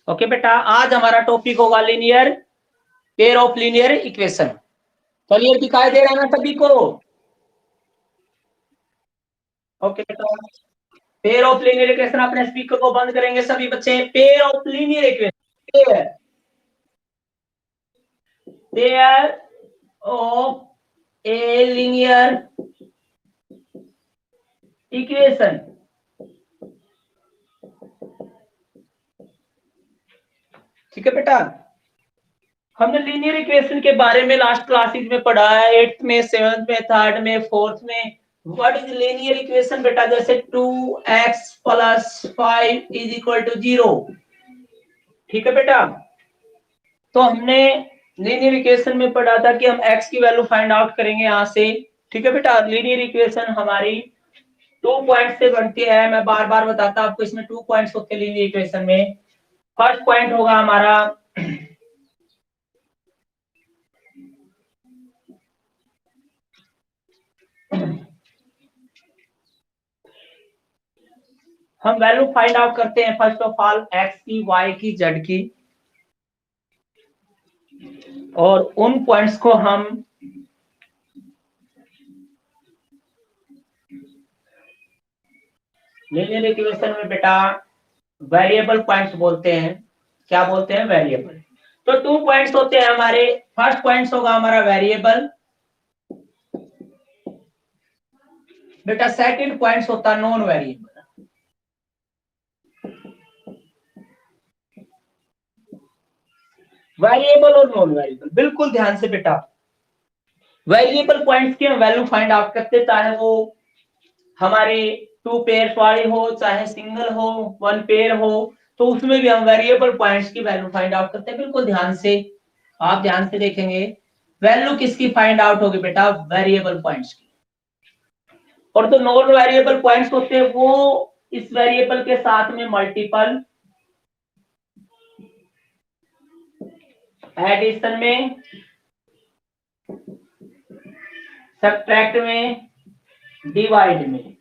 Okay बेटा, आज हमारा टॉपिक होगा linear pair of linear equation. Clear दिखाई दे रहा है ना सभी को? ओके बेटा, पेयर ऑफ लीनियर इक्वेशन, अपने स्पीकर को बंद करेंगे सभी बच्चे। Pair of linear equation, pair of a linear equation. ठीक है बेटा, हमने लीनियर इक्वेशन के बारे में लास्ट क्लासेस में पढ़ा है, 8th में, 7th में, 3rd में, 4th में। व्हाट इज लीनियर इक्वेशन बेटा? जैसे 2x plus 5 is equal to 0। ठीक है बेटा, तो हमने लीनियर इक्वेशन में पढ़ा था कि हम x की वैल्यू फाइंड आउट करेंगे यहां से। ठीक है बेटा, लीनियर इक्वेशन हमारी 2 पॉइंट से बनती है। मैं बार बार बताता आपको, इसमें 2 पॉइंट्स होते हैं लीनियर इक्वेशन में। फर्स्ट पॉइंट होगा हमारा हम वैल्यू फाइंड आउट करते हैं फर्स्ट ऑफ ऑल x की, y की, z की, और उन पॉइंट्स को हम लीनियर इक्वेशन में बेटा वेरिएबल पॉइंट्स बोलते हैं। क्या बोलते हैं? वेरिएबल। तो 2 पॉइंट्स होते हैं हमारे। फर्स्ट पॉइंट्स होगा हमारा वेरिएबल बेटा, सेकंड पॉइंट्स होता नॉन वेरिएबल। वेरिएबल और नॉन वेरिएबल, बिल्कुल ध्यान से बेटा। वेरिएबल पॉइंट्स की हम वैल्यू फाइंड आउट करते हैं, चाहे वो हमारे 2 पेयर वाली हो, चाहे सिंगल हो, 1 पेयर हो, तो उसमें भी हम वेरिएबल पॉइंट्स की वैल्यू फाइंड आउट करते हैं। बिल्कुल ध्यान से, आप ध्यान से देखेंगे, वैल्यू किसकी फाइंड आउट होगी बेटा? वेरिएबल पॉइंट्स की। और तो नॉन वेरिएबल पॉइंट्स होते हैं वो इस वेरिएबल के साथ में मल्टीपल, एडिशन में, सब्ट्रैक्ट में, डिवाइड में,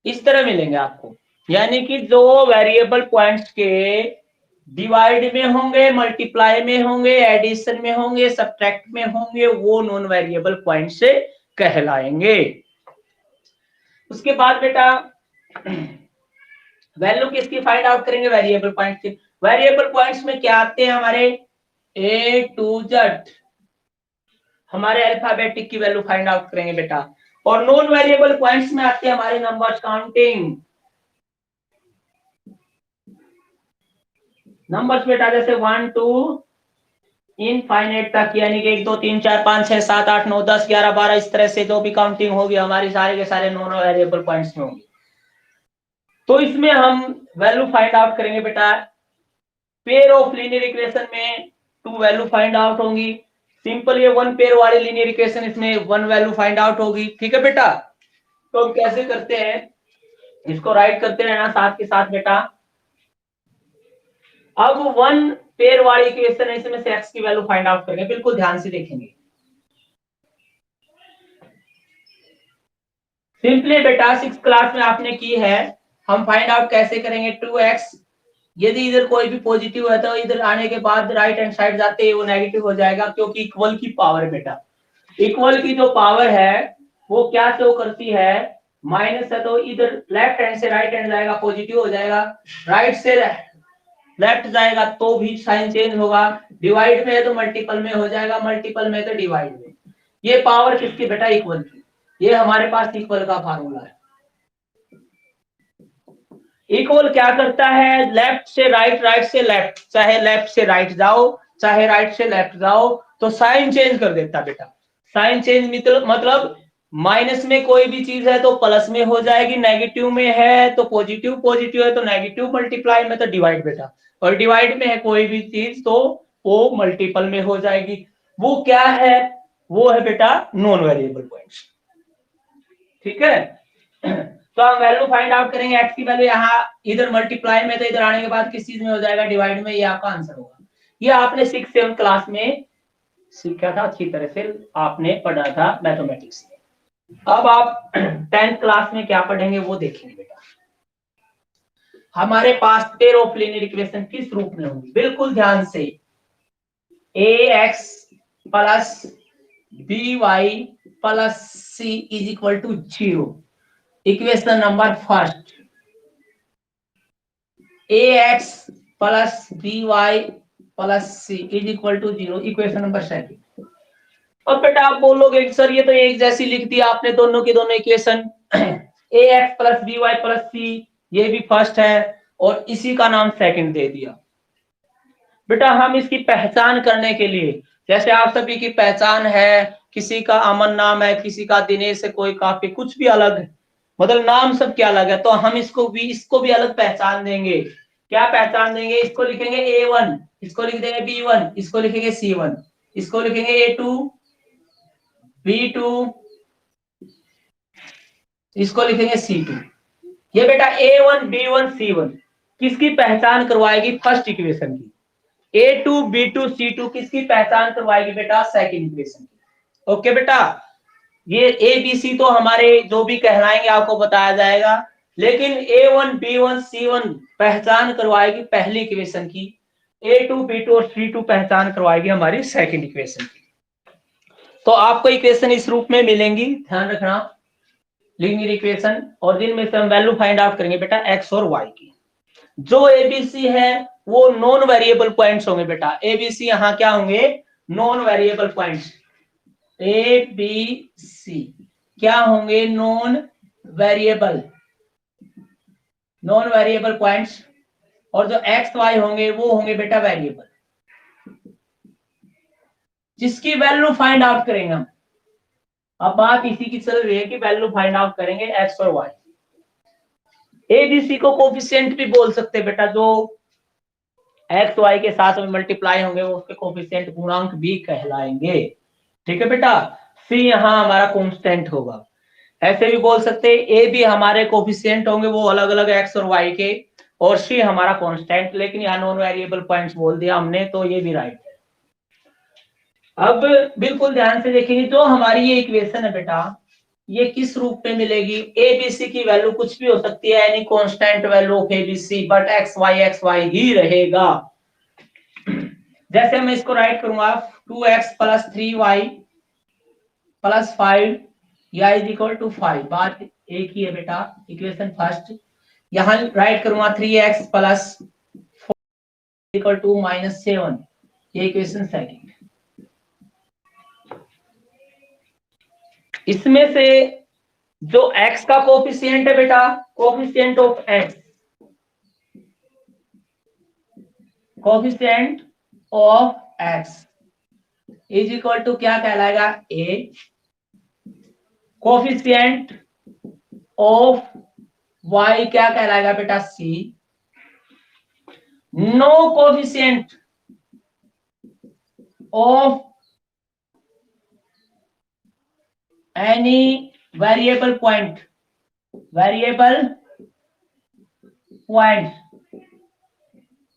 इस तरह मिलेंगे आपको। यानी कि जो वेरिएबल पॉइंट्स के डिवाइड में होंगे, मल्टीप्लाई में होंगे, एडिशन में होंगे, सब्ट्रैक्ट में होंगे, वो नॉन वेरिएबल पॉइंट से कहलाएंगे। उसके बाद बेटा वैल्यू किसकी फाइंड आउट करेंगे? वेरिएबल पॉइंट्स की। वेरिएबल पॉइंट्स में क्या आते हैं हमारे? ए टू जेड हमारे अल्फाबेटिक की वैल्यू फाइंड आउट करेंगे बेटा। और नॉन वेरिएबल पॉइंट्स में आते हैं हमारे नंबर्स काउंटिंग नंबर्स बेटा, जैसे 1 2 इनफाइनाइट तक, यानी कि 1 2 3 4 5 6 7 8 9 10 11 12, इस तरह से जो भी काउंटिंग होगी हमारी सारे के सारे नॉन वेरिएबल पॉइंट्स में होंगे। तो इसमें हम वैल्यू फाइंड आउट करेंगे बेटा। पेयर ऑफ लीनियर इक्वेशन में 2 वैल्यू फाइंड आउट होंगी। सिंपल ये 1 पेयर वाली लीनियर इक्वेशन, इसमें 1 वैल्यू फाइंड आउट होगी। ठीक है बेटा, तो हम कैसे करते हैं, इसको राइट करते रहना साथ के साथ बेटा। अब 1 पेयर वाली इक्वेशन है, इसमें से x की वैल्यू फाइंड आउट करेंगे। बिल्कुल ध्यान से देखेंगे। सिंपली बेटा 6 क्लास में आपने की है। हम फाइंड आउट कैसे करेंगे? 2x, यदि इधर कोई भी पॉजिटिव है तो इधर आने के बाद राइट हैंड साइड जाते ही वो नेगेटिव हो जाएगा, क्योंकि इक्वल की पावर बेटा, इक्वल की जो पावर है वो क्या शो करती है? माइनस है, तो इधर लेफ्ट हैंड से राइट हैंड जाएगा, पॉजिटिव हो जाएगा। राइट से लेफ्ट जाएगा तो भी साइन चेंज होगा। डिवाइड में है तो मल्टीपल में हो जाएगा, मल्टीपल में तो डिवाइड में। ये पावर किसकी बेटा? इक्वल की। ये हमारे पास इक्वल का फार्मूला है। इक्वल क्या करता है? लेफ्ट से राइट, राइट से लेफ्ट, चाहे लेफ्ट से राइट जाओ, चाहे राइट से लेफ्ट जाओ, तो साइन चेंज कर देता बेटा। साइन चेंज मतलब माइनस में कोई भी चीज है तो प्लस में हो जाएगी, नेगेटिव में है तो पॉजिटिव, पॉजिटिव है तो नेगेटिव, मल्टीप्लाई में तो डिवाइड बेटा, और डिवाइड में है कोई भी चीज तो वो मल्टीपल में हो जाएगी। वो क्या है? वो है बेटा नॉन वेरिएबल पॉइंट्स। ठीक है, तो हम वैल्यू फाइंड आउट करेंगे। एक्स की वैल्यू यहाँ इधर मल्टीप्लाई में, तो इधर आने के बाद किस चीज में हो जाएगा? डिवाइड में। ये आपका आंसर होगा। ये आपने 6 7 क्लास में सीखा था, अच्छी तरह से आपने पढ़ा था मैथमेटिक्स में। अब आप 10th क्लास में क्या पढ़ेंगे वो देखेंगे बेटा। हमारे पास पेयर ऑफ लीनियर इक्वेशन किस रूप में होंगी, बिल्कुल ध्यान से, ax plus by plus c is equal to 0, equation number first. ax plus by plus c is equal to 0, equation number second. अब बेटा आप बोलोगे सर ये तो एक जैसी लिख दिया आपने दोनों की दोनों equation, ax plus by plus c ये भी फर्स्ट है और इसी का नाम सेकंड दे दिया। बेटा हम इसकी पहचान करने के लिए, जैसे आप सभी की पहचान है, किसी का अमन नाम है, किसी का दिनेश है, कोई काफी कुछ भी अलग है, मतलब नाम सब क्या अलग है, तो हम इसको भी अलग पहचान देंगे। क्या पहचान देंगे, इसको लिखेंगे A1, इसको लिख देंगे B1, इसको लिखेंगे C1, इसको लिखेंगे A2 B2, इसको लिखेंगे C2। ये बेटा A1 B1 C1 किसकी पहचान करवाएगी, फर्स्ट इक्वेशन की। A2 B2 C2 किसकी पहचान करवाएगी बेटा, सेकंड इक्वेशन की। ओके बेटा, ये ABC तो हमारे जो भी कहलाएंगे आपको बताया जाएगा, लेकिन A1 B1 C1 पहचान करवाएगी पहली इक्वेशन की, A2 B2 और C2 पहचान करवाएगी हमारी सेकंड इक्वेशन की। तो आपको इक्वेशन इस रूप में मिलेंगी, ध्यान रखना, लीनियर इक्वेशन, और जिनमें से हम वैल्यू फाइंड आउट करेंगे बेटा एक्स और वाई की। जो ABC है वो नॉन वेरिएबल पॉइंट्स होंगे बेटा, ABC यहाँ क्या होंगे, नॉन वेरिएबल पॉइंट्स, ABC क्या होंगे, नॉन वेरिएबल पॉइंट्स, और जो एक्स वाई होंगे वो होंगे बेटा वेरिएबल, जिसकी वैल्यू फाइंड आउट करेंगे हम। अब बात इसी की चल रही है कि वैल्यू फाइंड आउट करेंगे एक्स और वाई। ABC को कोफिशिएंट भी बोल सकते हैं बेटा, जो एक्स वाई के साथ में मल्टीप्लाई होंगे वो उसके कोफिशिएंट गुणांक भी कहलाएंगे। ठीक है बेटा, C यहाँ हमारा कांस्टेंट होगा। ऐसे भी बोल सकते हैं ए भी हमारे कोफिशिएंट होंगे वो अलग अलग एक्स और वाई के, और C हमारा कांस्टेंट, लेकिन यहाँ नॉन वेरिएबल पॉइंट्स बोल दिया हमने तो ये भी राइट है। अब बिल्कुल ध्यान से देखेंगे, जो हमारी ये इक्वेशन है बेटा ये किस रूप में मिलेगी, ABC की वैल्यू कुछ भी हो सकती है, यानी constant value of ABC, but x why he रहेगा। जैसे मैं इसको राइट करूंगा 2x प्लस 3y प्लस 5 या इज इक्वल टू 5, बात एक ही है बेटा, इक्वेशन फर्स्ट। यहां राइट करूंगा 3x प्लस 4 इक्वल टू -7, ये इक्वेशन सेकंड। इसमें से जो x का कोफिशिएंट है बेटा, coefficient of x, coefficient of x is equal to क्या कहलाएगा, a, कोफिशिएंट ऑफ y क्या कहलाएगा बेटा, c, no coefficient of any variable point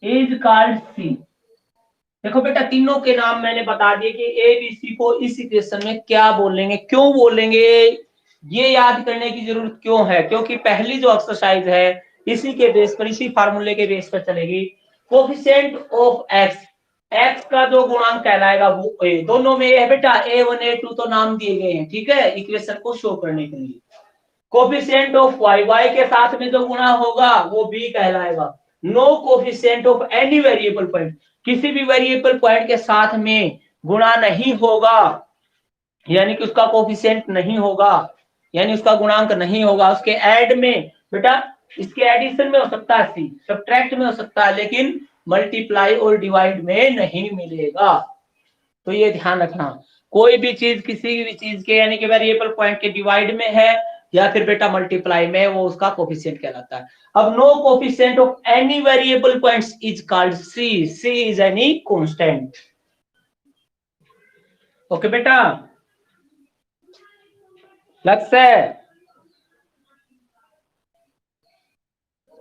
is called C। देखो बेटा तीनों के नाम मैंने बता दिए कि ABC को इस इक्वेशन में क्या बोलेंगे, क्यों बोलेंगे, ये याद करने की जरूरत क्यों है, क्योंकि पहली जो एक्सरसाइज है इसी के बेस पर, इसी फार्मूले के बेस पर चलेगी। कोफिशिएंट ऑफ एक्स का जो गुणांक कहलाएगा वो दोनों में है बेटा, A1 A2 तो नाम दिए गए हैं, ठीक है, इक्वेशन को शो करने के लिए। कोफिशिएंट ऑफ वाई के साथ में जो गुणा होगा वो B कहलाएगा। No coefficient of any variable point, किसी भी वेरिएबल पॉइंट के साथ में गुणा नहीं होगा, यानी कि उसका कोफिशिएंट नहीं होगा, यानी उसका गुणांक नहीं होगा, उसके ऐड में बेटा, इसके एडिशन में हो सकता है C, सब्ट्रैक्ट में हो सकता है, लेकिन मल्टीप्लाई और डिवाइड में नहीं मिलेगा। तो ये ध्यान रखना, कोई भी चीज किसी भी चीज के यानी कि वेरिएबल पॉइंट के डिवाइड में है या फिर बेटा मल्टीप्लाई में, वो उसका कोफिशिएंट कहलाता है। अब no coefficient of any variable points is called C is any constant. Okay बेटा, लक्ष्य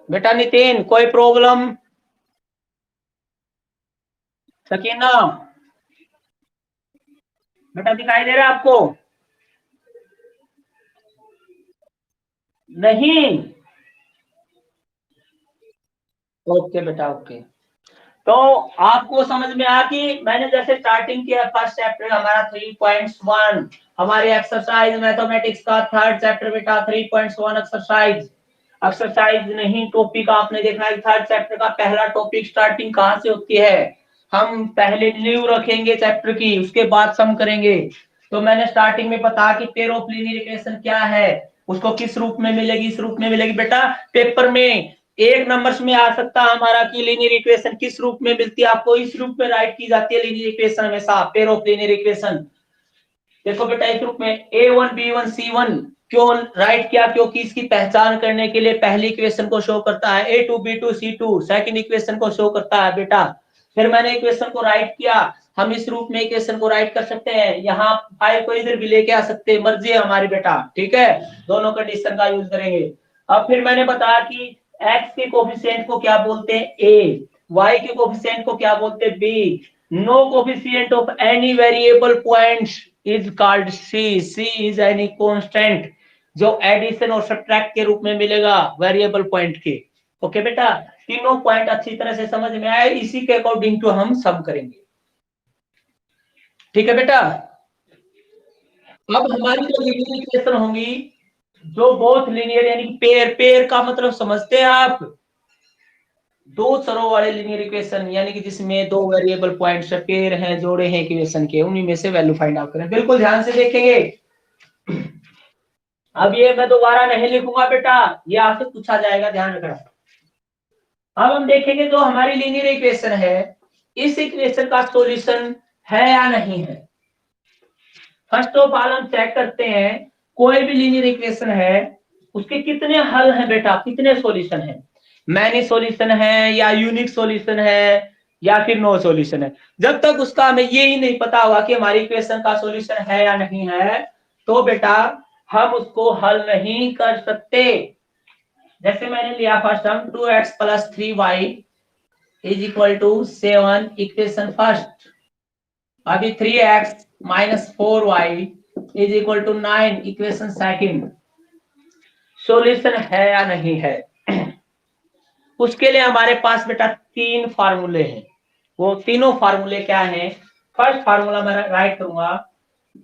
बेटा, नितिन कोई प्रॉब्लम, सकीना बेटा दिखाई दे रहा है आपको, नहीं ओके बेटा, ओके। तो आपको समझ में आया कि मैंने जैसे स्टार्टिंग किया, फर्स्ट चैप्टर हमारा 3.1, हमारे एक्सरसाइज मैथमेटिक्स का थर्ड चैप्टर बेटा 3.1 एक्सरसाइज। एक्सरसाइज नहीं, टॉपिक आपने देखना है। थर्ड चैप्टर का पहला टॉपिक स्टार्टिंग कहाँ से होती है, हम पहले न्यू रखेंगे चैप्टर की, उसके बाद सम करेंगे। तो मैंने स्टार्टिंग में बताया कि पेयर ऑफ लीनियर इक्वेशन क्या है, उसको किस रूप में मिलेगी, इस रूप में मिलेगी बेटा। पेपर में एक नंबर्स में आ सकता है हमारा कि लीनियर इक्वेशन किस रूप में मिलती है, आपको इस रूप में राइट की जाती है लीनियर इक्वेशन हमेशा, पेयर ऑफ लीनियर इक्वेशन। देखो बेटा इस रूप में A1 B1 C1 क्यों राइट किया, क्योंकि इसकी पहचान करने के लिए पहली इक्वेशन को शो करता है, A2 B2 C2 second equation को शो करता है बेटा। फिर मैंने इक्वेशन को राइट किया, हम इस रूप में इक्वेशन को राइट कर सकते हैं, यहाँ फाइव को इधर भी लेके आ सकते हैं, मर्जी है हमारी बेटा, ठीक है, दोनों कंडीशन का यूज करेंगे। अब फिर मैंने बताया कि x के कोफिशिएंट को क्या बोलते हैं a, y के कोफिशिएंट को क्या बोलते हैं b, no coefficient of any variable points is called C, C is any constant जो एडिशन और सब्ट्रैक्ट के रूप में मिलेगा वेरिएबल पॉइंट के। ओके बेटा, तीनों पॉइंट अच्छी तरह से समझ में आए, इसी के अकॉर्डिंग टू हम सम करेंगे, ठीक है बेटा। अब हमारी जो लीनियर इक्वेशन होंगी, जो बोथ लीनियर यानी पेयर, पेयर का मतलब समझते हैं आप, दो चरों वाले लीनियर इक्वेशन यानी कि जिसमें दो वेरिएबल पॉइंट्स पेयर हैं, जोड़े हैं इक्वेशन के, उन्हीं में से वैल्यू फाइंड आउट करें। बिल्कुल ध्यान से देखेंगे। अब ये मैं दोबारा नहीं लिखूंगा बेटा, ये आपसे पूछा जाएगा, ध्यान रखना। अब हम देखेंगे जो हमारी लीनियर इक्वेशन है, इस इक्वेशन का सॉल्यूशन है या नहीं है। फर्स्ट ऑफ ऑल हम चेक करते हैं, कोई भी लीनियर इक्वेशन है उसके कितने हल हैं बेटा, कितने सॉल्यूशन है, मैनी सॉल्यूशन है या यूनिक सॉल्यूशन है या फिर नो सॉल्यूशन है। जब तक उसका हमें ये ही नहीं पता होगा कि हमारी इक्वेशन का सॉल्यूशन है या नहीं है, तो बेटा हम उसको हल नहीं कर सकते। जैसे मैंने लिया फर्स्ट हम 2x + 3y = 7 इक्वेशन फर्स्ट। अभी 3x - 4y = 9 equation second. Solution है या नहीं है, उसके लिए हमारे पास बेटा तीन फार्मूले हैं। वो तीनों फार्मूले क्या हैं, फर्स्ट फार्मूला मैं राइट करूंगा,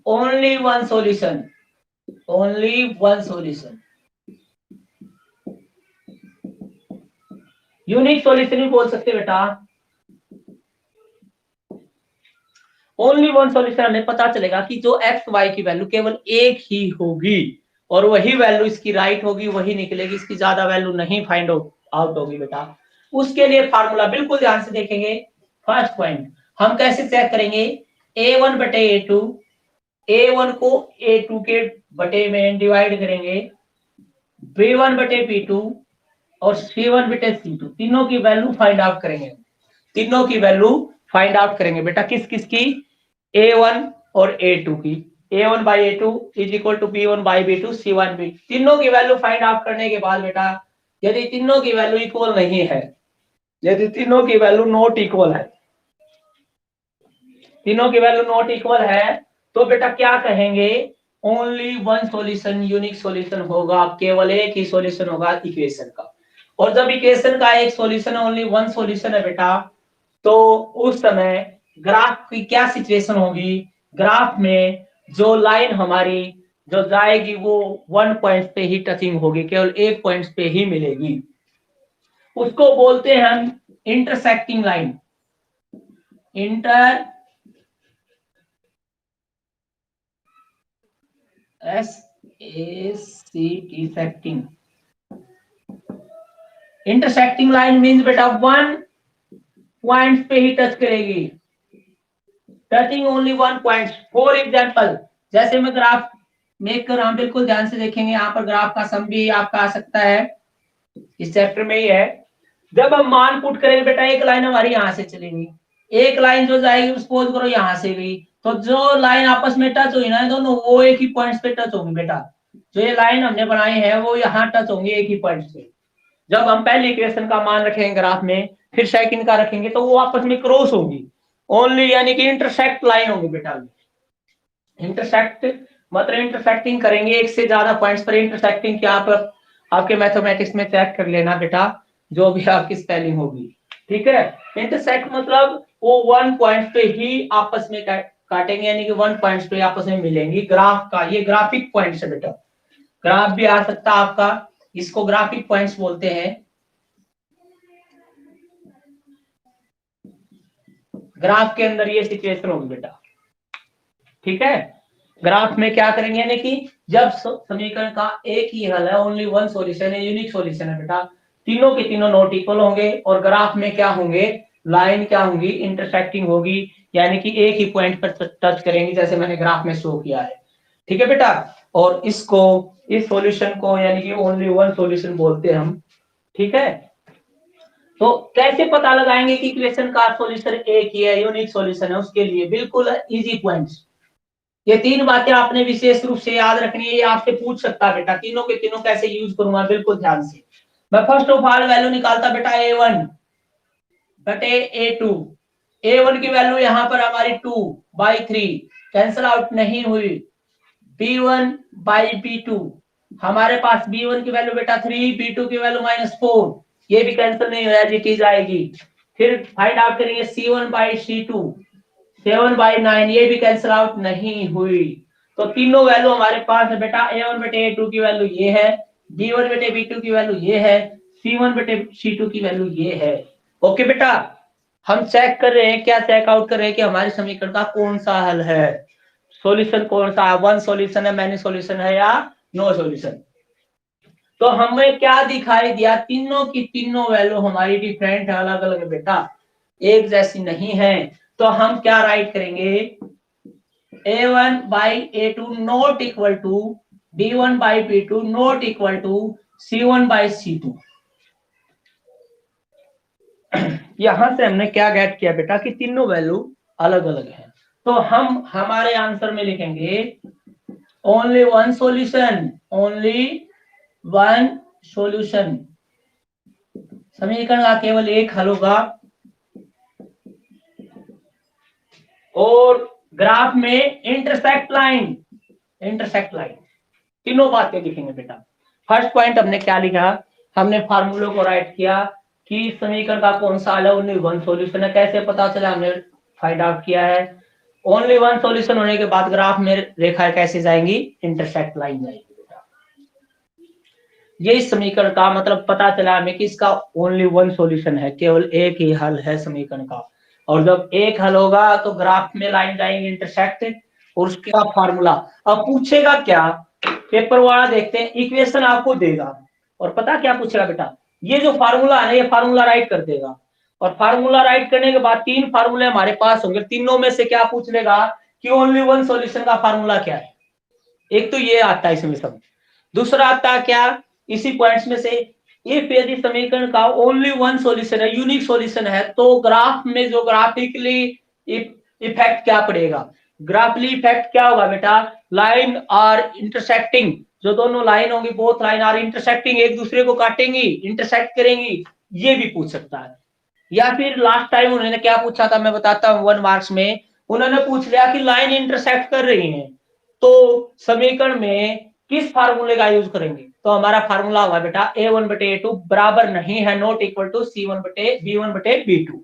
only one solution, only one solution. Unique solution भी बोल सकते बेटा। ओनली वन सॉल्यूशन हमें पता चलेगा कि जो एक्स वाई की वैल्यू केवल एक ही होगी और वही वैल्यू इसकी राइट होगी, वही निकलेगी, इसकी ज्यादा वैल्यू नहीं फाइंड आउट होगी बेटा। उसके लिए फार्मूला बिल्कुल ध्यान से देखेंगे। फर्स्ट पॉइंट हम कैसे चेक करेंगे, A1 बटे A2, A1 को A2 के बटे में डिवाइड करेंगे, B1 बटे B2 और C1 बटे C2, तीनों की वैल्यू फाइंड आउट करेंगे, तीनों की वैल्यू फाइंड आउट करेंगे बेटा। किस किस की, A1 और A2 की। A1 by A2 = B1 by B2 C1 B, तीनों की वैल्यू फाइंड आउट करने के बाद बेटा यदि तीनों की वैल्यू इक्वल नहीं है, यदि तीनों की वैल्यू नॉट इक्वल है, तीनों की वैल्यू नॉट इक्वल है, तो बेटा क्या कहेंगे, only one solution, unique solution होगा, केवल एक ही सॉल्यूशन होगा इक्वेशन का। और जब इक्वेशन का एक सॉल्यूशन ओनली वन सॉल्यूशन है बेटा, तो उस समय ग्राफ की क्या सिचुएशन होगी, ग्राफ में जो लाइन हमारी जो जाएगी वो वन पॉइंट पे ही टचिंग होगी, केवल एक पॉइंट पे ही मिलेगी, उसको बोलते हैं हम इंटरसेक्टिंग लाइन, इंटर SACT सेक्टिंग। इंटरसेक्टिंग लाइन मींस बेटा वन पॉइंट पे ही टच करेगी, touching only one point. For example जैसे मैं ग्राफ मेक कर रहा हूं, बिल्कुल ध्यान से देखेंगे, यहाँ पर ग्राफ का सम भी आपका आ सकता है, इस चैप्टर में ही है। जब हम मान पुट करेंगे बेटा, एक लाइन हमारी यहाँ से चलेगी, एक लाइन जो जाएगी सपोज करो यहाँ से गई, तो जो लाइन आपस में टच हुई ना दोनों, वो एक ही पॉइंट पे टच होंगी बेटा। जो ये लाइन हमने बनाई है वो यहाँ टच होंगी एक ही पॉइंट पे। जब हम पहले इक्वेशन का मान रखेंगे ग्राफ में, फिर सेकंड का रखेंगे, तो वो आपस में क्रॉस होगी ओनली, यानी कि इंटरसेक्ट लाइन होगी बेटा। इंटरसेक्ट मतलब इंटरसेक्टिंग करेंगे एक से ज्यादा पॉइंट्स पर, इंटरसेक्टिंग क्या आप आपके मैथमेटिक्स में चेक कर लेना बेटा, जो भी आपकी स्पेलिंग होगी, ठीक है। इंटरसेक्ट मतलब वो वन पॉइंट पे ही आपस में काटेंगे, यानी कि वन पॉइंट पे आपस में मिलेंगी। ग्राफ का ये ग्राफिक पॉइंट्स है बेटा, ग्राफ भी आ सकता है आपका, इसको ग्राफिक पॉइंट्स बोलते हैं। ग्राफ के अंदर ये सिचुएशन होगी बेटा, ठीक है। ग्राफ में क्या करेंगे, यानी कि जब समीकरण का एक ही हल है, ओनली वन सॉल्यूशन है, यूनिक सॉल्यूशन है बेटा, तीनों के तीनों नॉट इक्वल होंगे, और ग्राफ में क्या होंगे, लाइन क्या होंगी, इंटरसेक्टिंग होगी, यानी कि एक ही पॉइंट पर टच करेंगी, जैसे मैंने ग्राफ में शो किया है, ठीक है बेटा। और इसको, इस सॉल्यूशन को यानी कि ओनली वन सॉल्यूशन बोलते हैं हम, ठीक है। तो कैसे पता लगाएंगे कि इक्वेशन का सॉल्यूशन एक ही है, यूनिक सॉल्यूशन है, उसके लिए बिल्कुल इजी पॉइंट्स। ये तीन बातें आपने विशेष रूप से याद रखनी है, ये आपसे पूछ सकता है बेटा, तीनों के तीनों कैसे यूज करूंगा, बिल्कुल ध्यान से। मैं फर्स्ट ऑफ ऑल वैल्यू निकालता बेटा A1 बटे A2। A1 की वैल्यू यहाँ पर हमारी 2/3 कैंसल आउट नहीं हुई, B1 बाई B2, हमारे पास B1 की वैल्यू बेटा 3, B2 की वैल्यू -4, ये भी कैंसिल नहीं हुआ, जी चीज आएगी। फिर फाइंड आउट करेंगे C1 बाई C2, 7/9, ये भी कैंसिल आउट नहीं हुई। तो तीनों वैल्यू हमारे पास है बेटा, A1 बटे A2 की वैल्यू ये है, B1 बटे B2 की वैल्यू ये है, C1 बटे C2 की वैल्यू ये है। ओके बेटा, हम चेक कर रहे हैं, क्या चेक आउट कर रहे हैं कि हमारे समीकरण का कौन सा हल है, सॉल्यूशन कौन सा है, वन सॉल्यूशन है, मैनी सॉल्यूशन है, या नो सॉल्यूशन। तो हमें क्या दिखाई दिया, तीनों की तीनों वैल्यू हमारी डिफरेंट है, अलग अलग है बेटा, एक जैसी नहीं है। तो हम क्या राइट करेंगे, A1 by A2 not equal to B1 by B2 not equal to C1 by C2। यहां से हमने क्या गेट किया बेटा कि तीनों वैल्यू अलग अलग है। तो हम हमारे आंसर में लिखेंगे only one solution, only one solution, समीकरण का केवल एक हल होगा। और ग्राफ में इंटरसेक्ट लाइन, इंटरसेक्ट लाइन, तीनों बातें लिखेंगे बेटा। फर्स्ट पॉइंट हमने क्या लिखा, हमने फार्मूलों को राइट किया कि समीकरण का कौन सा हल है, ओनली वन सॉल्यूशन है, कैसे पता चला, हमने फाइंड आउट किया है। ओनली वन सॉल्यूशन होने के बाद ग्राफ में रेखा कैसे जाएंगी, इंटरसेक्ट लाइन जाएगी बेटा। ये इस समीकरण का मतलब पता चला हमें कि इसका ओनली वन सॉल्यूशन है, केवल एक ही हल है समीकरण का। और जब एक हल होगा तो ग्राफ में लाइन जाएंगे इंटरसेक्ट, और उसका फार्मूला। अब पूछेगा क्या, पेपर वाला देखते हैं, इक्वेशन आपको देगा और पता क्या पूछेगा बेटा, ये जो फार्मूला है ना, ये फार्मूला राइट कर देगा। और फार्मूला राइट करने के बाद तीन फार्मूले हमारे पास होंगे, तीनों में से क्या पूछ लेगा कि ओनली वन सॉल्यूशन का फार्मूला क्या है। एक तो ये आता है इसमें सब, दूसरा आता है क्या, इसी पॉइंट्स में से, इफ यदि समीकरण का ओनली वन सॉल्यूशन है, यूनिक सॉल्यूशन है, तो ग्राफ में जो ग्राफिकली इफेक्ट क्या पड़ेगा, ग्राफिकली इफेक्ट क्या होगा बेटा, लाइन आर इंटरसेक्टिंग, जो दोनों लाइन होंगी, बोथ लाइन आर इंटरसेक्टिंग, एक दूसरे को काटेंगी, इंटरसेक्ट करेंगी, ये भी पूछ सकता है। या फिर लास्ट टाइम उन्होंने क्या पूछा था, मैं बताता हूँ, 1 मार्क्स में उन्होंने पूछ लिया कि लाइन इंटरसेक्ट कर रही है, तो समीकरण में किस फार्मूले का यूज करेंगे। तो हमारा फार्मूला होगा बेटा A1 बटे A2 बराबर नहीं है, नॉट इक्वल टू C1 बटे B1 बटे B2।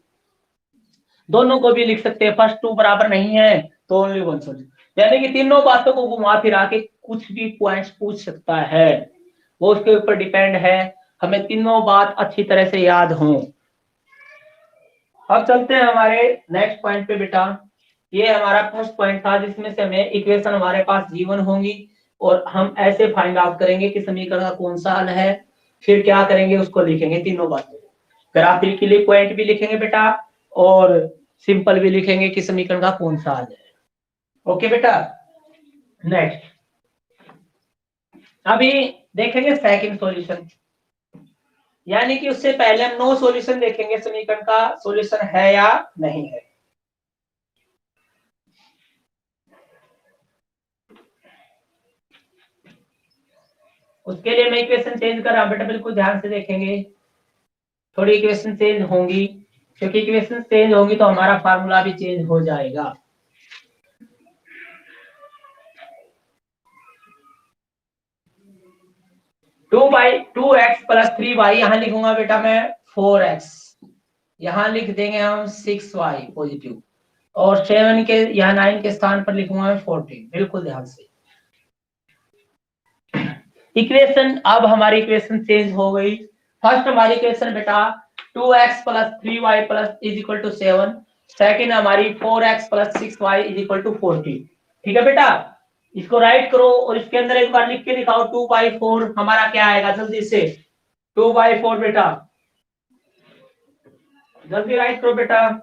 दोनों को भी लिख सकते हैं, फर्स्ट टू बराबर नहीं है तो ओनली वन सॉल्यूशन, यानी कि तीनों बातों को घुमा फिरा के कुछ भी पॉइंट्स पूछ सकता है, वो उसके ऊपर डिपेंड है, हमें तीनों बात अच्छी तरह से याद हो। अब चलते हैं हमारे नेक्स्ट पॉइंट पे बेटा। ये हमारा फर्स्ट पॉइंट था जिसमें से हमें इक्वेशन हमारे पास गिवन होंगी, और हम ऐसे फाइंड आउट करेंगे कि समीकरण का कौन सा हल है, फिर क्या करेंगे, उसको लिखेंगे तीनों बातें, ग्राफिक के लिए पॉइंट भी लिखेंगे बेटा, और सिंपल भी लिखेंगे कि समीकरण का कौन सा हल है। ओके बेटा, नेक्स्ट अभी देखेंगे सेकंड सॉल्यूशन, यानी कि उससे पहले हम नो सॉल्यूशन देखेंगे, समीकरण का सॉल्यूशन है या नहीं है। उसके लिए मैं इक्वेशन चेंज कर रहा हूं बेटा, बिल्कुल ध्यान से देखेंगे, थोड़ी इक्वेशन चेंज होंगी, क्योंकि इक्वेशन चेंज होंगी तो हमारा फार्मूला भी चेंज हो जाएगा। 2x प्लस 3y, यहाँ लिखूंगा बेटा मैं 4x, यहाँ लिख देंगे हम 6y पॉजिटिव, और 7 के यहाँ 9 के स्थान पर लिखूंगा मैं 14। बिल्कुल ध्यान से इक्वेशन, अब हमारी इक्वेशन चेंज हो गई। फर्स्ट हमारी इक्वेशन बेटा 2x plus 3y plus is equal to 7, second हमारी 4x plus 6y is equal to 14। ठीक है बेटा, इसको राइट करो और इसके अंदर एक बार लिख के दिखाओ 2/4 हमारा क्या आएगा, जल्दी से 2/4 बेटा, जल्दी राइट करो बेटा।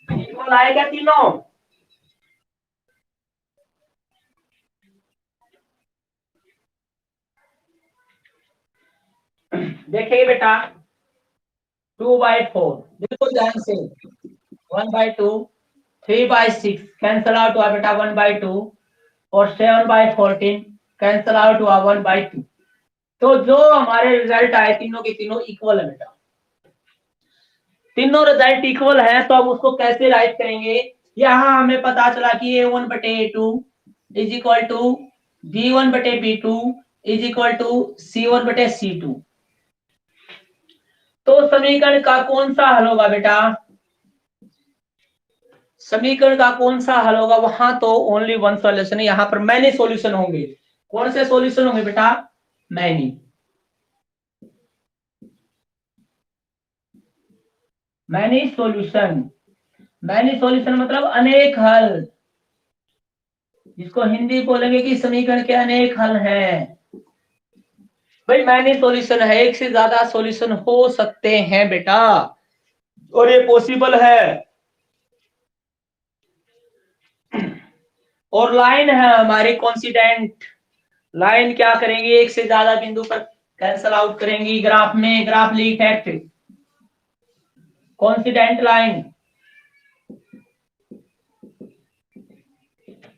इक्वल आएगा तीनों, देखिए बेटा 2/4 बिल्कुल ध्यान से, 1/2, 3/6 कैंसल आउट हुआ बेटा 1/2, और 7/14 कैंसल आउट हुआ 1/2। तो जो हमारे रिजल्ट आए तीनों के तीनों इक्वल है बेटा, तीनों रिजल्ट इक्वल है, तो अब उसको कैसे राइट करेंगे। यहाँ हमें पता चला कि A1/A2 is equal to B1/B2 is equal to C1/C2। तो समीकरण का कौन सा हल होगा बेटा, समीकरण का कौन सा हल होगा, वहां तो ओनली वन सॉल्यूशन है, यहाँ पर मैनी सॉल्यूशन होंगे। कौन से सॉल्यूशन होंगे बेटा, many, many solution, many solution मतलब अनेक हल, जिसको हिंदी बोलेंगे कि समीकरण के अनेक हल हैं। भाई मैनी सॉल्यूशन है, एक से ज्यादा सॉल्यूशन हो सकते हैं बेटा, और ये पॉसिबल है। और लाइन है हमारी कॉन्सिडेंट, लाइन क्या करेंगी, एक से ज्यादा बिंदु पर कैंसल आउट करेंगी। ग्राफ में ग्राफ ली फैक्ट कॉन्सिडेंट लाइन,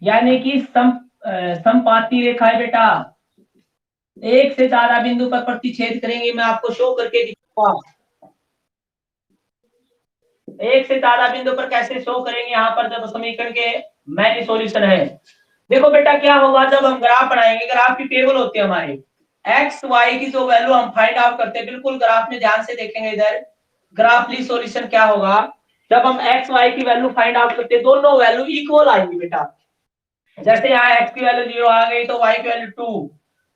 यानी कि समपाती रेखा है बेटा, एक से ज्यादा बिंदु पर प्रतिच्छेद करेंगे। मैं आपको शो करके दिखाऊंगा एक से ज्यादा बिंदु पर कैसे शो करेंगे, यहाँ पर जब समीकरण के मैनी सॉल्यूशन है। देखो बेटा क्या होगा, जब हम ग्राफ बनाएंगे, ग्राफ की टेबल होती है हमारी, एक्स वाई की जो वैल्यू हम फाइंड आउट करते हैं, बिल्कुल ग्राफ में ध्यान से देखेंगे इधर, ग्राफली सॉल्यूशन क्या होगा, जब हम एक्स वाई की वैल्यू फाइंड आउट करते हैं, दोनों वैल्यू इक्वल आएंगी बेटा। जैसे यहाँ एक्स की वैल्यू 0 आ गई तो वाई की वैल्यू 2,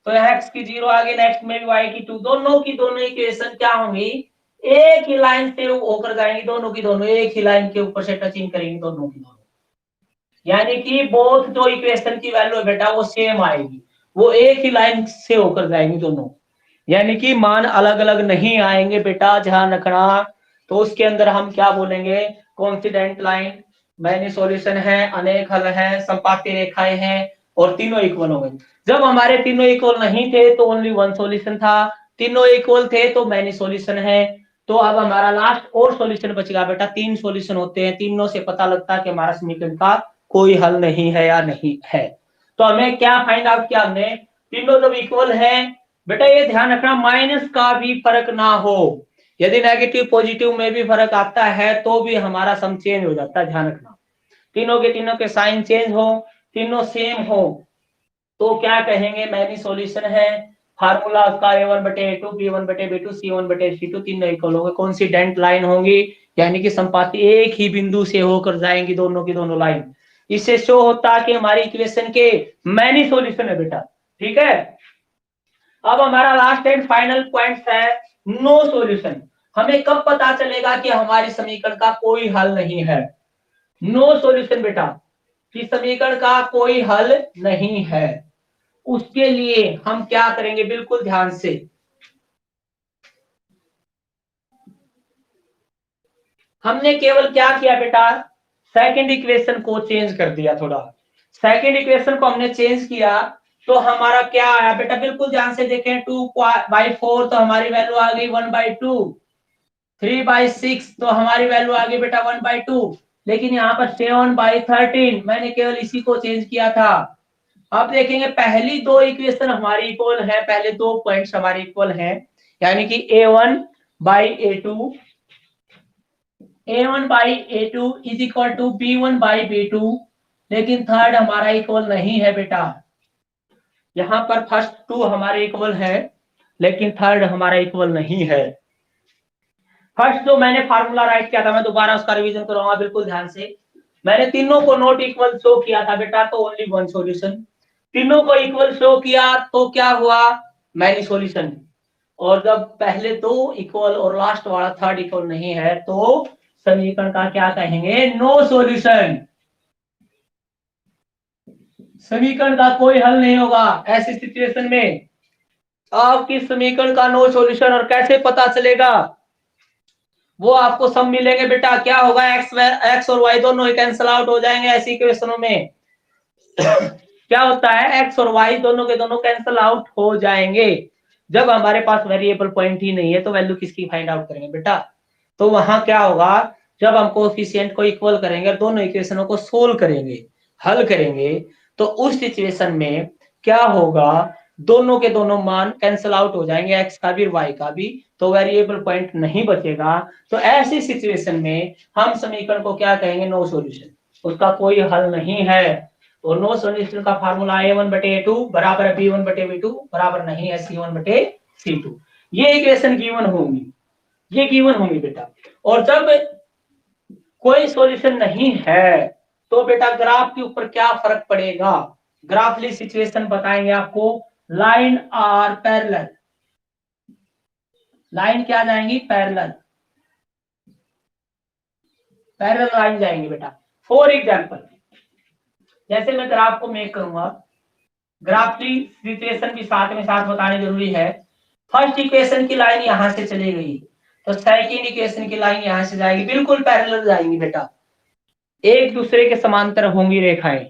तो यहाँ एक्स की 0 आ गई, नेक्स्ट में भी वाई की 2, दोनों की दोनों इक्वेशन क्या होंगी, एक ही लाइन से होकर जाएंगी, दोनों की दोनों एक ही लाइन के ऊपर से टचिंग करेंगी दोनों की दोनों, यानी कि बोथ जो इक्वेशन की वैल्यू है बेटा वो सेम आएगी, वो एक ही लाइन से होकर जाएंगी दोनों, यानी कि मान अलग अलग नहीं आएंगे बेटा, ध्यान रखना। तो उसके अंदर हम क्या बोलेंगे, कॉन्सिडेंट लाइन, मैनी सॉल्यूशन है, अनेक हल है, संपाती रेखाएं हैं, और तीनों इक्वल हो गए। जब हमारे तीनों इक्वल नहीं थे तो ओनली वन सॉल्यूशन था, तीनों इक्वल थे तो मैनी सॉल्यूशन है। तो अब हमारा लास्ट और सॉल्यूशन बचेगा बेटा, तीन सॉल्यूशन होते हैं, तीनों से पता लगता है कि हमारा समीकरण का कोई हल नहीं है या नहीं है। तो हमें क्या फाइंड आउट किया हमने, तीनों जब इक्वल है बेटा, ये ध्यान रखना माइनस का भी फर्क ना हो, यदि नेगेटिव पॉजिटिव में भी फर्क आता है तो भी हमारा सम चेंज हो जाता है, ध्यान रखना। तीनों के साइन चेंज हो, तीनों सेम हो, तो क्या कहेंगे, मैनी सॉल्यूशन है। फार्मूला उसका A1/A2 B1/B2 C1/C2, तीनों इक्वल होंगे, कॉन्सिडेंट लाइन होंगी, यानी कि संपाती एक ही बिंदु से होकर जाएंगी दोनों की दोनों लाइन। इससे शो होता है कि हमारी इक्वेशन के मैनी सॉल्यूशन है बेटा। ठीक है, अब हमारा लास्ट एंड फाइनल पॉइंट है नो सॉल्यूशन। हमें कब पता चलेगा कि हमारी समीकरण का कोई हल नहीं है, नो सॉल्यूशन बेटा, कि समीकरण का कोई हल नहीं है। उसके लिए हम क्या करेंगे, बिल्कुल ध्यान से, हमने केवल क्या किया बेटा, सेकंड इक्वेशन को चेंज कर दिया थोड़ा, सेकंड इक्वेशन को हमने चेंज किया, तो हमारा क्या आया बेटा, बिल्कुल ध्यान से देखें, 2/4 तो हमारी वैल्यू आ गई 1/2, 3/6 तो हमारी वैल्यू आ गई बेटा 1/2, लेकिन यहाँ पर 7/13 मैंने केवल इसी को चेंज किया था। अब देखेंगे पहली दो इक्वेशन हमारी इक्वल है, पहले दो पॉइंट्स हमारे इक्वल हैं, यानी कि A1/A2 A1 by A2 is equal to B1 by B2, लेकिन थर्ड हमारा इक्वल नहीं है बेटा। यहाँ पर फर्स्ट टू हमारे इक्वल है, लेकिन थर्ड हमारा इक्वल नहीं है। फर्स्ट जो मैंने फार्मूला राइट किया था, मैं दोबारा उसका रिवीजन कराऊंगा बिल्कुल ध्यान से। मैंने तीनों को नॉट इक्वल शो किया था बेटा, तो ओनली वन सॉल्यूशन। तीनों को इक्वल शो किया तो क्या हुआ, मैनी सॉल्यूशन। और जब पहले दो इक्वल और लास्ट वाला थर्ड इक्वल नहीं है, तो समीकरण का क्या कहेंगे, नो सॉल्यूशन। समीकरण का कोई हल नहीं होगा ऐसी सिचुएशन में। आपकी समीकरण का नो सॉल्यूशन, और कैसे पता चलेगा, वो आपको सब मिलेंगे बेटा। क्या होगा, एक्स और वाई दोनों ही कैंसिल आउट हो जाएंगे ऐसी इक्वेशनों में। क्या होता है, एक्स और वाई दोनों के दोनों कैंसिल आउट हो जाएंगे। जब हमारे पास वेरिएबल पॉइंट ही नहीं है तो वैल्यू किसकी फाइंड आउट करेंगे बेटा। तो वहां क्या होगा, जब हम कोएफिशिएंट को इक्वल करेंगे, दोनों इक्वेशनों को सोल्व करेंगे, हल करेंगे, तो उस सिचुएशन में क्या होगा, दोनों के दोनों मान कैंसिल आउट हो जाएंगे, एक्स का भी वाई का भी, तो वेरिएबल पॉइंट नहीं बचेगा। तो ऐसी सिचुएशन में हम समीकरण को क्या कहेंगे, नो सॉल्यूशन, उसका कोई हल नहीं है। और नो सॉल्यूशन का फार्मूला A1 बटे A2 बराबर है B1 बटे B2 बराबर नहीं है C1 बटे C2। ये इक्वेशन गिवन होंगी, ये गिवन होंगी बेटा। और जब कोई सॉल्यूशन नहीं है तो बेटा ग्राफ के ऊपर क्या फर्क पड़ेगा, ग्राफली सिचुएशन बताएंगे आपको। लाइन आर पैरेलल, लाइन क्या जाएंगी, पैरेलल, पैरेलल लाइन जाएंगे बेटा। फॉर एग्जांपल, जैसे मैं ग्राफ को मेक करूंगा, ग्राफ की सिचुएशन भी साथ में साथ बतानी जरूरी है। फर्स्ट इक्वेशन की लाइन यहां से चली गई, तो सेकंड इक्वेशन की लाइन यहां से जाएगी, बिल्कुल पैरेलल जाएंगी बेटा, एक दूसरे के समांतर होंगी रेखाएं।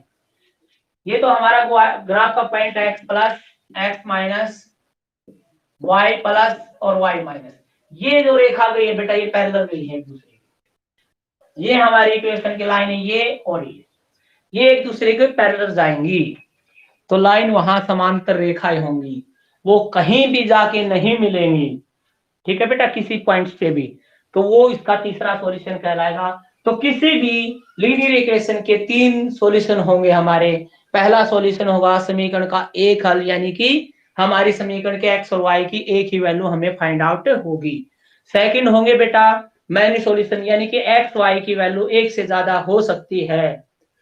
ये तो हमारा ग्राफ का पॉइंट है X plus X minus Y plus और वाई माइनस। ये जो रेखा गई है बेटा, ये पैरेलल गई है एक दूसरे, ये हमारी इक्वेशन की लाइन है, ये और ये एक दूसरे के पैरेलल जाएंगी, तो लाइन वहां समांतर रेखाएं होंगी, वो कहीं भी जाके नहीं मिलेंगी, ठीक है बेटा, किसी पॉइंट पे भी। तो वो इसका तीसरा सॉल्यूशन कहलाएगा। तो किसी भी लीनियर इक्वेशन के तीन सॉल्यूशन होंगे हमारे। पहला सॉल्यूशन होगा समीकरण का एक हल, यानी कि हमारी समीकरण के एक्स और वाई की एक ही वैल्यू हमें फाइंड आउट होगी। सेकंड होंगे बेटा मैनी सॉल्यूशन, यानी कि एक्स वाई की वैल्यू एक से ज्यादा हो सकती है,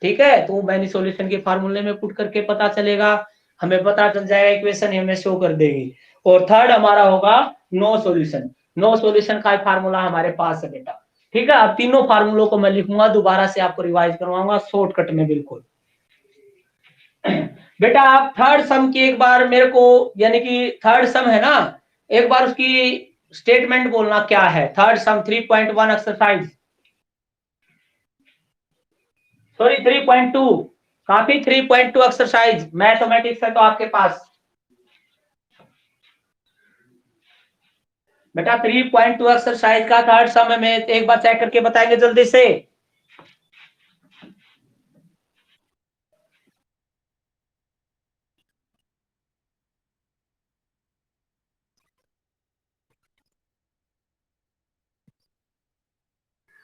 ठीक है, तो मैनी सॉल्यूशन के फार्मूले में पुट करके पता चलेगा, हमें पता चल जाएगा, इक्वेशन हमें शो कर देगी। और थर्ड हमारा होगा नो सॉल्यूशन। नो सॉल्यूशन का फार्मूला हमारे पास है बेटा, ठीक है। अब तीनों फार्मूलों को मैं लिखूंगा, दोबारा से आपको रिवाइज करवाऊंगा शॉर्टकट में बिल्कुल। बेटा आप थर्ड सम की एक बार मेरे को, यानी कि थर्ड सम है ना, एक बार उसकी स्टेटमेंट बोलना क्या है। थर्ड सम 3.1 एक्सरसाइज, सॉरी 3.2, काफी 3.2 एक्सरसाइज मैथमेटिक्स है तो आपके पास बेटा 3.2 एक्सरसाइज का थर्ड सम में एक बार चेक करके बताएंगे जल्दी से।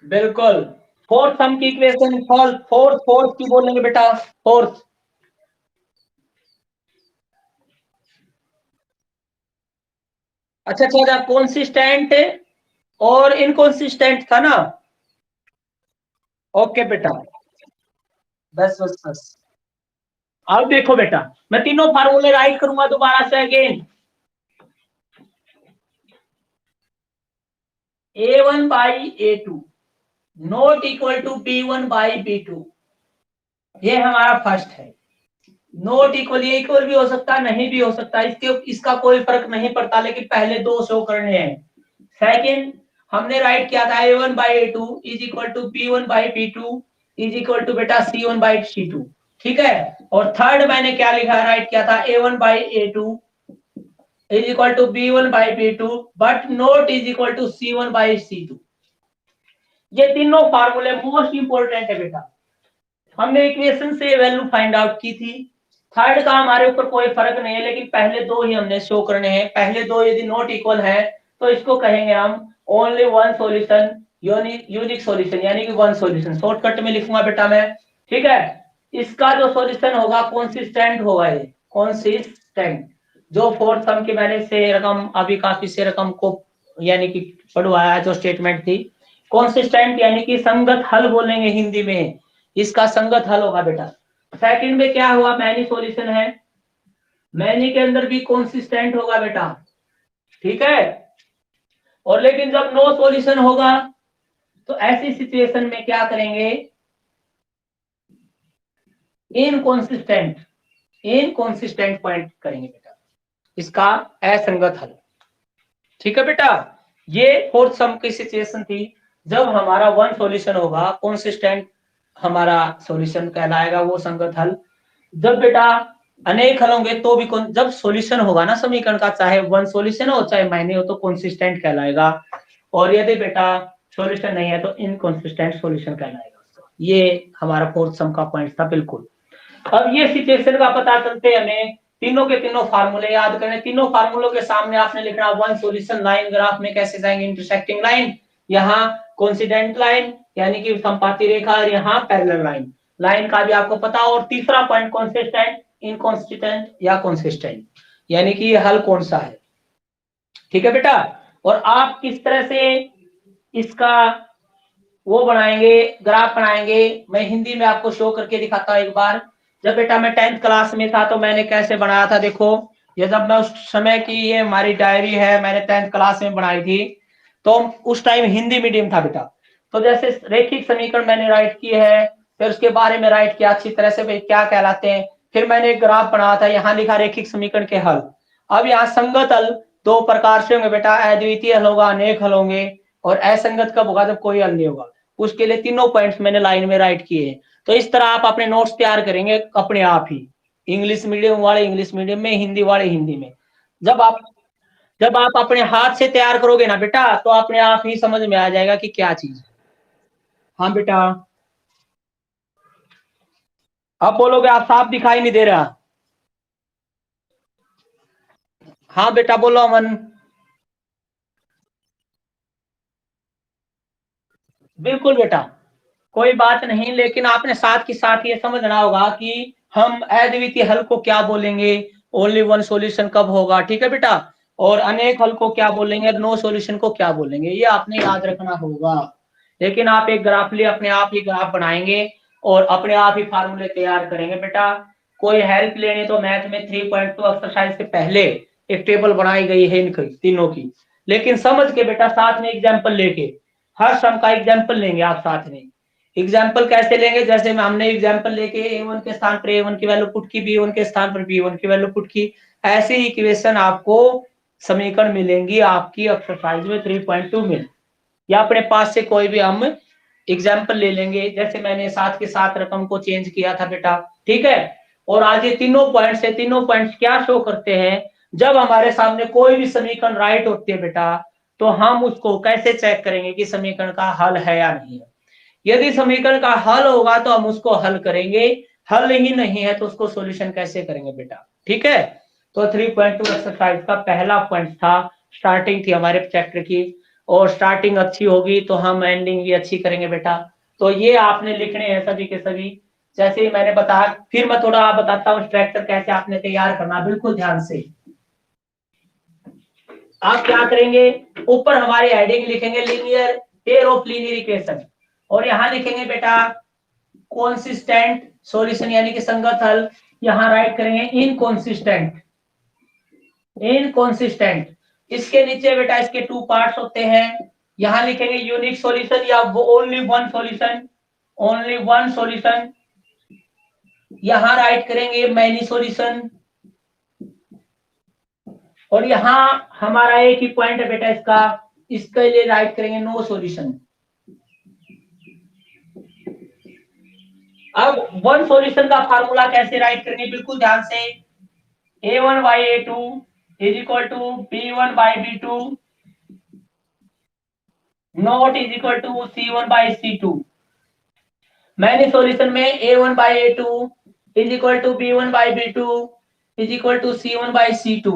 बिल्कुल, फोर्थ सम की इक्वेशन, फोर्थ फोर्थ की बोलेंगे बेटा, फोर्थ। अच्छा अच्छा, कॉन्सिस्टेंट और इनकॉन्सिस्टेंट था ना। ओके बेटा, बस बस बस। अब देखो बेटा, मैं तीनों फार्मूले राइट करूंगा दोबारा से again. A1 by A2 not equal to B1 by B2, ये हमारा फर्स्ट है। नॉट इक्वल, ये इक्वल भी हो सकता है, नहीं भी हो सकता, इसका कोई फर्क नहीं पड़ता, लेकिन पहले दो शो करने हैं। सेकंड हमने राइट किया था A1 by A2 is equal to B1 by B2 is equal to बेटा C1 बाई C2, ठीक है। और थर्ड मैंने क्या लिखा, राइट किया था A1 by A2 is equal to B1 by B2 but not is equal to C1 by C2। ये तीनों फार्मूले मोस्ट इंपोर्टेंट है बेटा, हमने इक्वेशन से वैल्यू फाइंड आउट की थी। थर्ड का हमारे ऊपर कोई फर्क नहीं है, लेकिन पहले दो ही हमने शो करने हैं। पहले दो यदि नॉट इक्वल है तो इसको कहेंगे हम only one solution, unique solution यानी कि वन सॉल्यूशन, शॉर्टकट में लिखूंगा बेटा मैं, ठीक है। इसका जो सॉल्यूशन होगा कंसिस्टेंट होगा, ये कंसिस्टेंट। जो फोर्थ सम की मैंने से रकम अभी काफी से रकम को यानी कि पढ़वाया, जो स्टेटमेंट थी कंसिस्टेंट यानी कि संगत हल बोलेंगे हिंदी में, इसका संगत हल होगा बेटा। सेकंड में क्या हुआ, मैनी सॉल्यूशन है, मैनी के अंदर भी कंसिस्टेंट होगा बेटा, ठीक है। और लेकिन जब नो सॉल्यूशन होगा तो ऐसी सिचुएशन में क्या करेंगे, इनकंसिस्टेंट, इनकंसिस्टेंट पॉइंट करेंगे बेटा, इसका असंगत हल, ठीक है बेटा। ये फोर्थ सम की सिचुएशन थी, जब हमारा वन सॉल्यूशन होगा कंसिस्टेंट हमारा सॉल्यूशन कहलाएगा वो संगत हल। जब बेटा अनेक हल होंगे तो भी जब सॉल्यूशन होगा ना समीकरण का, चाहे वन सॉल्यूशन हो चाहे माइने हो, तो कंसिस्टेंट कहलाएगा। और यदि बेटा सॉल्यूशन नहीं है तो इनकंसिस्टेंट सॉल्यूशन कहलाएगा। ये हमारा फोर्थ सम का पॉइंट था बिल्कुल। अब ये सिचुएशन का पता चलते हमें तीनों के तीनों फार्मूले याद करने, तीनों फार्मूलों के सामने आपने लिखना वन सॉल्यूशन लाइन ग्राफ में कैसे जाएंगे, इंटरसेक्टिंग लाइन, यहाँ कोइंसिडेंट लाइन यानी कि संपाती रेखा, और यहाँ पैरेलल लाइन, लाइन का भी आपको पता। और तीसरा पॉइंट कंसिस्टेंट, इनकंसिस्टेंट या कंसिस्टेंट, यानी कि ये हल कौन सा है, ठीक है बेटा। और आप किस तरह से इसका वो बनाएंगे, ग्राफ बनाएंगे, मैं हिंदी में आपको शो करके दिखाता हूं एक बार। जब बेटा मैं 10th क्लास में था तो मैंने कैसे बनाया था, देखो ये जब मैं उस समय की, ये हमारी डायरी है, मैंने 10th क्लास में बनाई थी, तो उस टाइम हिंदी मीडियम था बेटा। तो जैसे रेखिक समीकरण मैंने राइट किए है, फिर उसके बारे में राइट किया अच्छी तरह से भाई क्या कहलाते हैं, फिर मैंने एक ग्राफ बनाया था, यहाँ लिखा रेखिक समीकरण के हल। अब यहाँ संगत हल दो प्रकार से होंगे बेटा, अद्वितीय हल होगा, अनेक हल होंगे, और असंगत कब होगा, जब कोई हल नहीं होगा। उसके लिए तीनों पॉइंट्स मैंने लाइन में राइट किए हैं। तो इस तरह आप अपने नोट्स तैयार करेंगे अपने आप ही, इंग्लिश मीडियम वाले इंग्लिश मीडियम में, हिंदी वाले हिंदी में। जब आप अपने हाथ से तैयार करोगे ना बेटा, तो अपने आप ही समझ में आ जाएगा कि क्या चीज। हाँ बेटा, आप बोलोगे आप साफ दिखाई नहीं दे रहा। हाँ बेटा बोलो अमन। बिल्कुल बेटा, कोई बात नहीं, लेकिन आपने साथ के साथ ये समझना होगा कि हम अद्वितीय हल को क्या बोलेंगे, ओनली वन सॉल्यूशन कब होगा, ठीक है बेटा। और अनेक हल को क्या बोलेंगे, नो सॉल्यूशन को क्या बोलेंगे, ये आपने याद रखना होगा। लेकिन आप एक ग्राफ लिए अपने आप ही ग्राफ बनाएंगे और अपने आप ही फार्मूले तैयार करेंगे बेटा। कोई हेल्प लेने तो मैथ में 3.2 एक्सरसाइज से पहले एक टेबल बनाई गई है इनकी तीनों की, लेकिन समझ के बेटा साथ में एग्जाम्पल लेके, हर सम का एग्जाम्पल लेंगे आप साथ में। एग्जाम्पल कैसे लेंगे, जैसे में हमने एग्जाम्पल लेके a1 के स्थान पर a1 की वैल्यू पुट की, b1 के स्थान पर b1 की वैल्यू पुट की, ऐसी इक्वेशन आपको समीकरण मिलेंगी आपकी एक्सरसाइज में 3.2 में, या अपने पास से कोई भी हम एग्जाम्पल ले लेंगे, जैसे मैंने साथ के साथ रकम को चेंज किया था बेटा, ठीक है। और आज ये तीनों पॉइंट्स है, तीनों पॉइंट्स क्या शो करते हैं, जब हमारे सामने कोई भी समीकरण राइट होती है बेटा, तो हम उसको कैसे चेक करेंगे कि समीकरण का हल है या नहीं है। यदि समीकरण का हल होगा तो हम उसको हल करेंगे, हल ही नहीं है तो उसको सॉल्यूशन कैसे करेंगे बेटा, ठीक है। तो 3.2 एक्सरसाइज का पहला पॉइंट था, स्टार्टिंग थी हमारे चैप्टर की, और स्टार्टिंग अच्छी होगी तो हम एंडिंग भी अच्छी करेंगे बेटा। तो ये आपने लिखने हैं सभी के सभी, जैसे ही मैंने बताया, फिर मैं थोड़ा बताता हूँ स्ट्रक्चर कैसे आपने तैयार करना, बिल्कुल ध्यान से। आप क्या करेंगे, ऊपर हमारी हेडिंग लिखेंगे linear pair of linear equation, और यहां लिखेंगे बेटा कॉन्सिस्टेंट सॉल्यूशन यानी कि संगत हल, यहां राइट करेंगे इनकॉन्सिस्टेंट, इनकॉन्सिस्टेंट। इसके नीचे बेटा इसके टू पार्ट्स होते हैं, यहां लिखेंगे यूनिक सॉल्यूशन या only one solution, only one solution. यहां राइट करेंगे मैनी सॉल्यूशन, और यहां हमारा एक ही पॉइंट है बेटा इसका, इसके लिए राइट करेंगे नो सॉल्यूशन। अब वन सॉल्यूशन का फार्मूला कैसे राइट करेंगे, बिल्कुल ध्यान से, a1 by a2 is equal to b1 by b2 not is equal to c1 by c2। मैंने सॉल्यूशन में a1 by a2 is equal to b1 by b2 is equal to c1 by c2,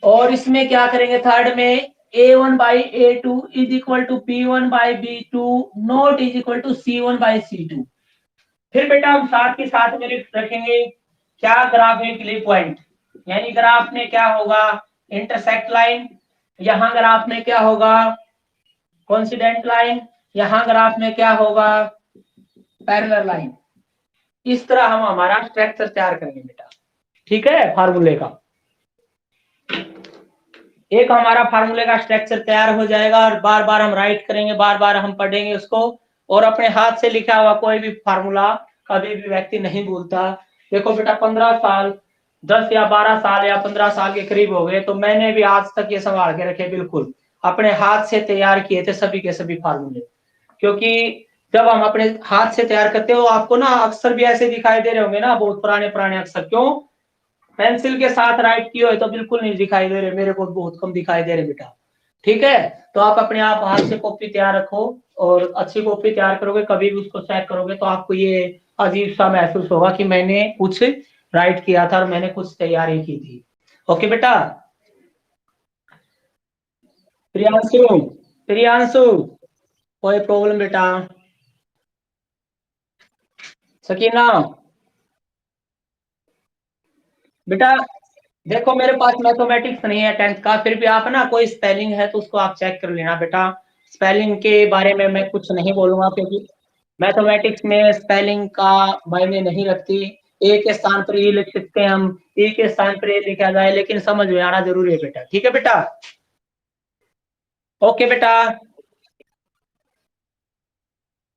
और इसमें क्या करेंगे third में A1/A2 is equal to B1/B2 not is equal to C1/C2। फिर बेटा हम साथ के साथ में रखेंगे क्या, ग्राफ इक्विलिब्रियम पॉइंट, यानी ग्राफ में क्या होगा, इंटरसेक्ट लाइन, यहां ग्राफ में क्या होगा, कोइंसिडेंट लाइन, यहां ग्राफ में क्या होगा, पैरेलल लाइन। इस तरह हम हमारा स्ट्रक्चर तैयार करेंगे बेटा, ठीक है। फार्मूले का एक हमारा फार्मूले का स्ट्रक्चर तैयार हो जाएगा और बार बार हम राइट करेंगे, बार बार हम पढ़ेंगे उसको, और अपने हाथ से लिखा हुआ कोई भी फार्मूला कभी भी व्यक्ति नहीं भूलता। देखो बेटा 15 साल 10 या 12 साल या 15 साल के करीब हो गए, तो मैंने भी आज तक ये संभाल के रखे, बिल्कुल अपने हाथ से तैयार किए थे सभी के सभी फार्मूले। क्योंकि जब हम अपने हाथ से तैयार करते हो, आपको ना अक्सर भी ऐसे दिखाई दे रहे होंगे ना, बहुत पुराने पुराने अक्षर, क्यों, पेंसिल के साथ राइट किए हो तो बिल्कुल नहीं दिखाई दे रहे, मेरे को बहुत कम दिखाई दे रहे बेटा, ठीक है। तो आप अपने आप हाथ से कॉपी तैयार रखो, और अच्छी कॉपी तैयार करोगे, कभी भी उसको चेक करोगे तो आपको ये अजीब सा महसूस होगा कि मैंने कुछ राइट किया था और मैंने कुछ तैयारी की थी। ओके बेटा। प्रियांशु, प्रियांशु, कोई प्रॉब्लम बेटा, सकीना बेटा, देखो मेरे पास मैथमेटिक्स नहीं है 10th का, फिर भी आप ना कोई स्पेलिंग है तो उसको आप चेक कर लेना बेटा। स्पेलिंग के बारे में मैं कुछ नहीं बोलूंगा, क्योंकि मैथमेटिक्स में स्पेलिंग का मायने नहीं रखती। ए के स्थान पर ई लिख सकते हैं हम, ई के स्थान पर ए लिखा जाए, लेकिन समझ में आना जरूरी है बेटा, ठीक है बेटा। ओके बेटा।